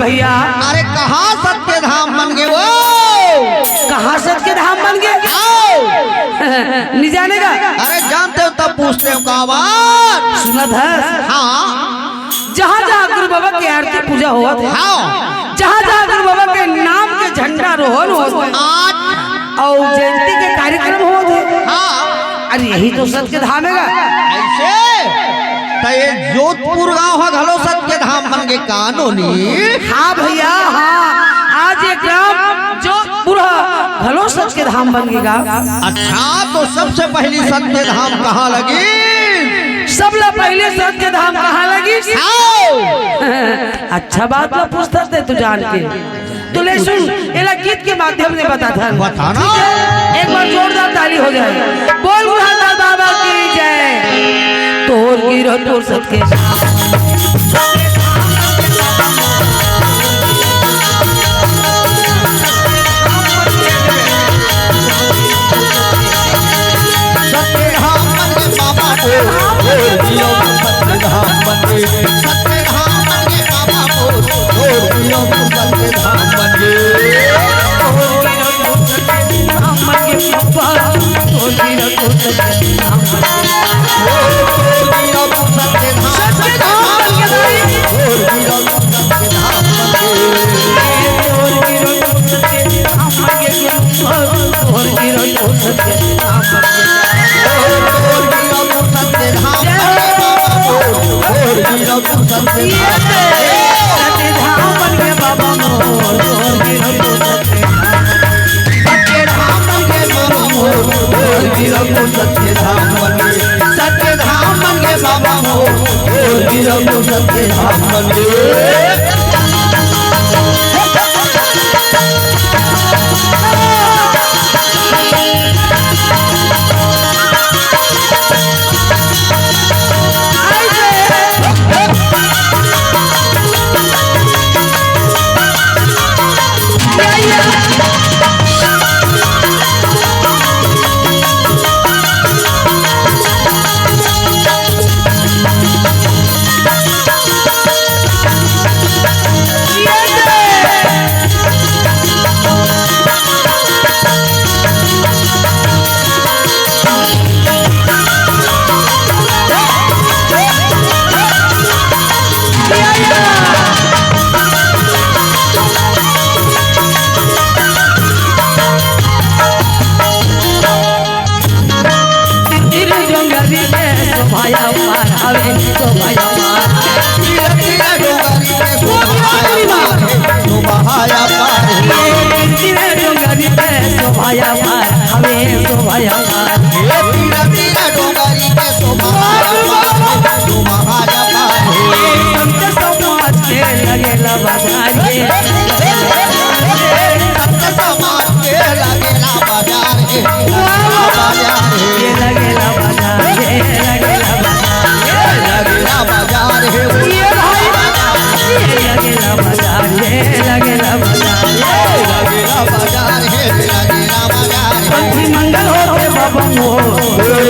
भैया। अरे कहाँ सत्य धाम बन गए वो? कहाँ सत्य धाम बन गए? नहीं जानेगा? अरे जानते हो तब पूछते हो कहाँ बात? सुना था? हाँ जहाँ जहाँ गुरु बाबा की आरती पूजा हुआ था, हाँ जहाँ जहाँ गुरु बाबा के नाम के झंडा रोहन हुआ था और जयंती के कार्यक्रम हुआ थे। हाँ अरे यही तो सत्य धाम है। ऐसे तो ये जोधपुर गांव है घलो सत्य धाम बन गए कानूनी। हाँ भैया हाँ, आज ये ग्राम जोधपुर घलो सत्य धाम बन गएगा। अच्छा तो सबसे पहली सत्य धाम कहाँ लगी? सबला पहले सत्य धाम कहाँ लगी? अच्छा बात ना पूछता थे तू जान के। तो ले सुन, एला गीत के माध्यम से बता था। बताना। एक बार जोरदार ताली हो जाए। बोल बुढ़ाता बाबा की जय। तोर गिरो तोर सत्य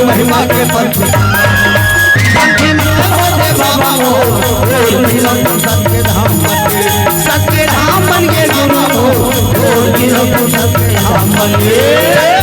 महिमा के पंथी सत्य धाम बन गए सत्य धाम बन गए।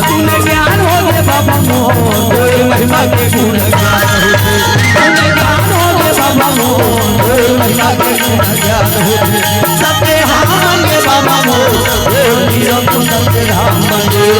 तुम्हें ज्ञान हो गए बाबा मोर कोई महिमा के गुण ज्ञान होते तुम्हें ज्ञान हो गए बाबा मोर कोई महिमा के गुण ज्ञान होते सत्य धाम मंगे बाबा मोर सत्य धाम मंगे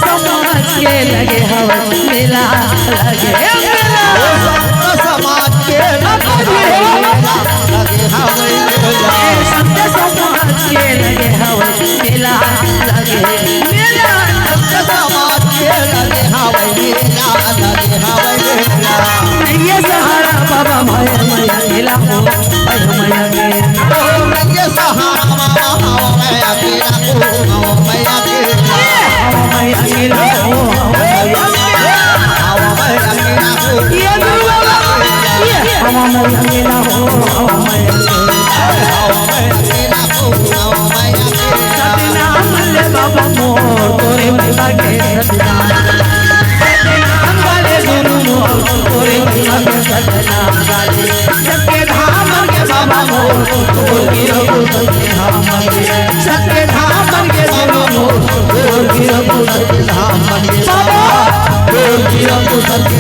लगे हवा मेला लगे समाज के लगे हवा संत समाज के लगे हवा मेला लगे मेला समाज के लगे हवा मेला लगे हवा ये सहारा बाबा माया माया मेला हो माया मेला ये सहारा बाबा माया मेला हो माया मेला हो सतनाम ले बाबा मोर तोरे महिमा के सतनाम सतनाम वाले गुरु मोर तोरे महिमा के सतनाम वाले सत्य धाम के बाबा मोर तोर गिरो सत्य धाम के सत्य धाम के गुरु मोर तोर गिरो सत्य धाम के बाबा तोर गिरो सत्य